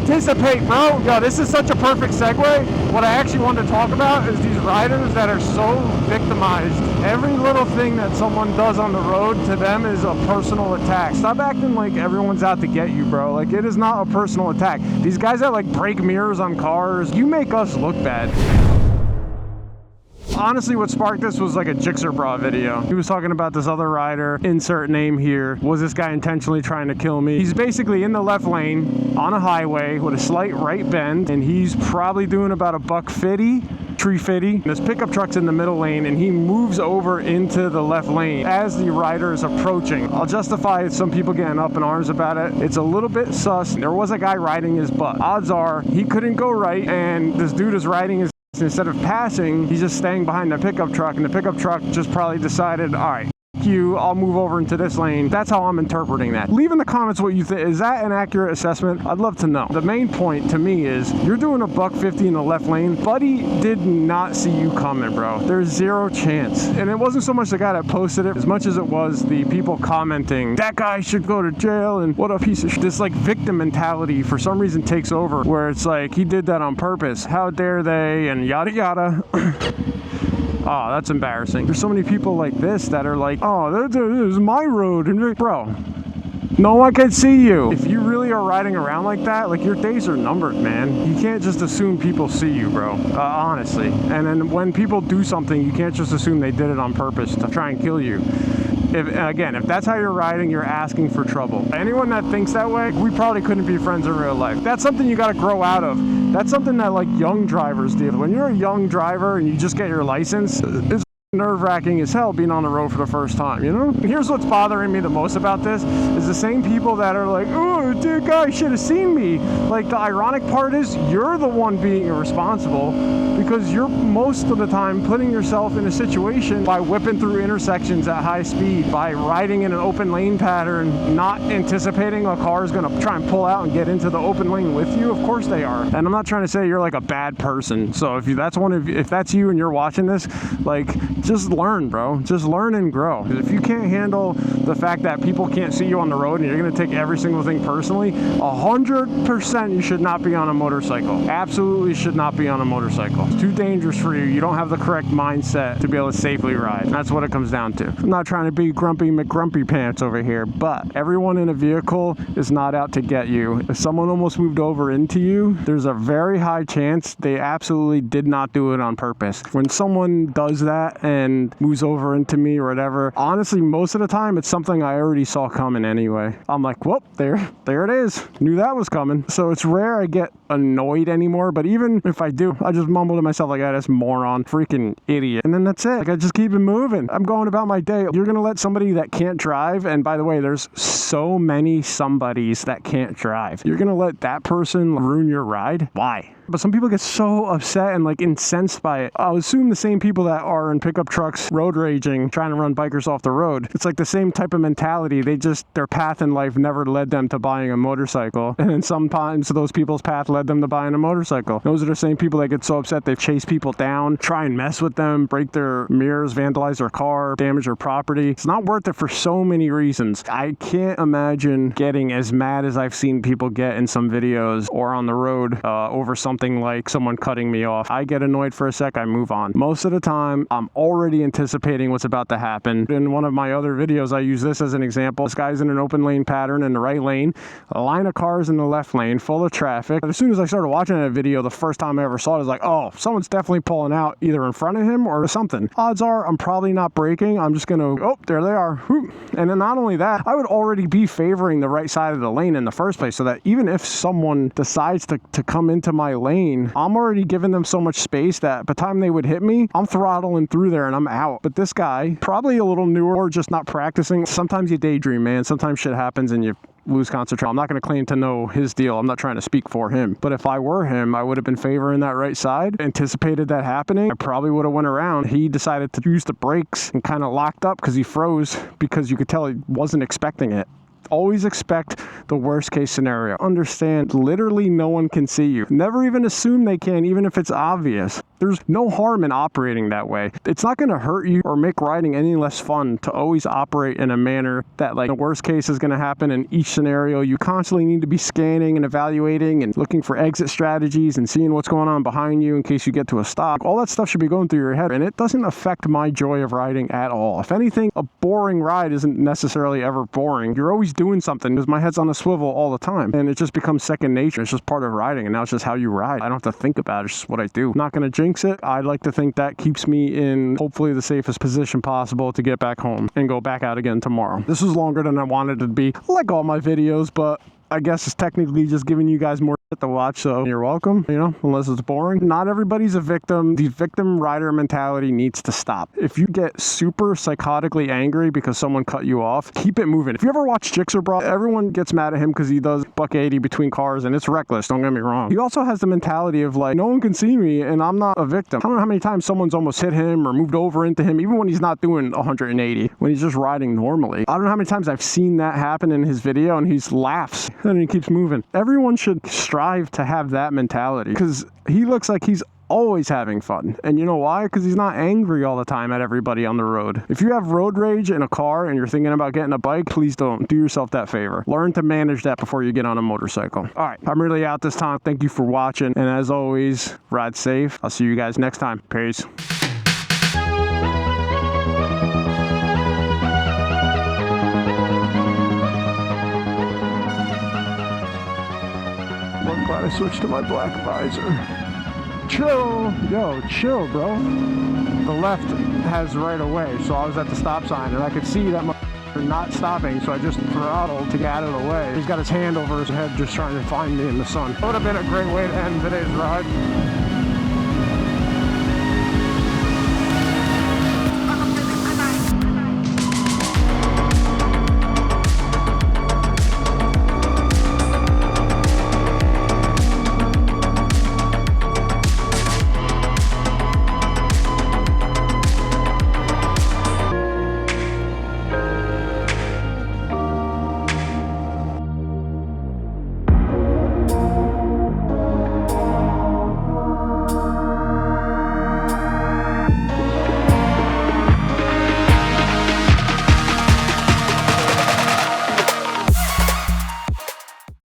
anticipate, bro. Yo, this is such a perfect segue. What I actually wanted to talk about is these riders that are so victimized. Every little thing that someone does on the road to them is a personal attack. Stop acting like everyone's out to get you, bro. Like, it is not a personal attack. These guys that like break mirrors on cars, you make us look bad. Honestly, what sparked this was like a gixxerbrah video. He was talking about this other rider, insert name here. Was this guy intentionally trying to kill me? He's basically in the left lane on a highway with a slight right bend, and he's probably doing about a $150, 350. This pickup truck's in the middle lane, and he moves over into the left lane as the rider is approaching. I'll justify some people getting up in arms about it. It's a little bit sus. There was a guy riding his butt. Odds are he couldn't go right, and this dude is riding his. Instead of passing, he's just staying behind the pickup truck, and the pickup truck just probably decided, all right, you, I'll move over into this lane. That's how I'm interpreting that. Leave in the comments what you think. Is that an accurate assessment? I'd love to know. The main point to me is you're doing a $150 in the left lane. Buddy did not see you coming, bro. There's zero chance. And it wasn't so much the guy that posted it as much as it was the people commenting, that guy should go to jail and what a piece of shit. This like victim mentality for some reason takes over, where it's like he did that on purpose. How dare they, and yada yada. Oh, that's embarrassing. There's so many people like this that are like, oh, this is my road. And bro, no one can see you. If you really are riding around like that, like your days are numbered, man. You can't just assume people see you, bro. Honestly. And then when people do something, you can't just assume they did it on purpose to try and kill you. If that's how you're riding, you're asking for trouble. Anyone that thinks that way, we probably couldn't be friends in real life. That's something you got to grow out of. That's something that like young drivers deal with. When you're a young driver and you just get your license, it's nerve-wracking as hell being on the road for the first time, you know? And here's what's bothering me the most about this is the same people that are like, oh, dude, guy should have seen me. Like, the ironic part is you're the one being irresponsible because you're most of the time putting yourself in a situation by whipping through intersections at high speed, by riding in an open lane pattern, not anticipating a car is going to try and pull out and get into the open lane with you. Of course they are. And I'm not trying to say you're like a bad person. So if that's you and you're watching this, like, just learn, bro. Just learn and grow. If you can't handle the fact that people can't see you on the road and you're going to take every single thing personally, 100% you should not be on a motorcycle. Absolutely should not be on a motorcycle. It's too dangerous for you. You don't have the correct mindset to be able to safely ride. That's what it comes down to. I'm not trying to be grumpy McGrumpy pants over here, but everyone in a vehicle is not out to get you. If someone almost moved over into you, there's a very high chance they absolutely did not do it on purpose. When someone does that and moves over into me or whatever, honestly, most of the time it's something I already saw coming anyway. I'm like, whoop, there it is. Knew that was coming. So it's rare I get annoyed anymore, but even if I do, I just mumble to myself like, that's moron, freaking idiot. And then that's it. Like, I just keep it moving. I'm going about my day. You're gonna let somebody that can't drive, and by the way, there's so many somebodies that can't drive. You're gonna let that person ruin your ride? Why? But some people get so upset and like incensed by it. I'll assume the same people that are in pickup trucks road raging, trying to run bikers off the road. It's like the same type of mentality. Their path in life never led them to buying a motorcycle. And then sometimes those people's path led them to buying a motorcycle. Those are the same people that get so upset they chase people down, try and mess with them, break their mirrors, vandalize their car, damage their property. It's not worth it for so many reasons. I can't imagine getting as mad as I've seen people get in some videos or on the road over something like someone cutting me off. I get annoyed for a sec, I move on. Most of the time, I'm already anticipating what's about to happen. In one of my other videos, I use this as an example. This guy's in an open lane pattern in the right lane, a line of cars in the left lane, full of traffic. But as soon as I started watching that video, the first time I ever saw it, I was like, oh, someone's definitely pulling out either in front of him or something. Odds are I'm probably not braking. I'm just gonna, oh, there they are. And then not only that, I would already be favoring the right side of the lane in the first place, so that even if someone decides to come into my lane, I'm already giving them so much space that by the time they would hit me, I'm throttling through there and I'm out. But this guy, probably a little newer or just not practicing. Sometimes you daydream, man. Sometimes shit happens and you lose concentration. I'm not going to claim to know his deal. I'm not trying to speak for him. But if I were him, I would have been favoring that right side, anticipated that happening. I probably would have went around. He decided to use the brakes and kind of locked up because he froze, because you could tell he wasn't expecting it. always expect the worst case scenario. Understand, literally no one can see you. Never even assume they can, even if it's obvious. There's no harm in operating that way. It's not going to hurt you or make riding any less fun to always operate in a manner that, like, the worst case is going to happen in each scenario. You constantly need to be scanning and evaluating and looking for exit strategies and seeing what's going on behind you in case you get to a stop. All that stuff should be going through your head, and it doesn't affect my joy of riding at all. If anything, a boring ride isn't necessarily ever boring. You're always doing something because my head's on a swivel all the time, and it just becomes second nature. It's just part of riding, and now it's just how you ride. I don't have to think about it. It's just what I do. I'm not going to jinx it. I'd like to think that keeps me in hopefully the safest position possible to get back home and go back out again tomorrow. This was longer than I wanted it to be, like all my videos, but I guess it's technically just giving you guys more shit to watch, so you're welcome, you know, unless it's boring. Not everybody's a victim. The victim rider mentality needs to stop. If you get super psychotically angry because someone cut you off, keep it moving. If you ever watch gixxerbrah, everyone gets mad at him because he does $180 between cars, and it's reckless, don't get me wrong. He also has the mentality of, like, no one can see me and I'm not a victim. I don't know how many times someone's almost hit him or moved over into him, even when he's not doing 180, when he's just riding normally. I don't know how many times I've seen that happen in his video, and he laughs and he keeps moving. Everyone should strive to have that mentality, because he looks like he's always having fun. And you know why? Because he's not angry all the time at everybody on the road. If you have road rage in a car and you're thinking about getting a bike, please don't do yourself that favor. Learn to manage that before you get on a motorcycle. All right, I'm really out this time. Thank you for watching, and as always, ride safe. I'll see you guys next time. Peace. I'm glad I switched to my black visor. Chill, yo, chill, bro. The left has right away, so I was at the stop sign and I could see that motherfucker not stopping, so I just throttled to get out of the way. He's got his hand over his head just trying to find me in the sun. That would have been a great way to end today's ride.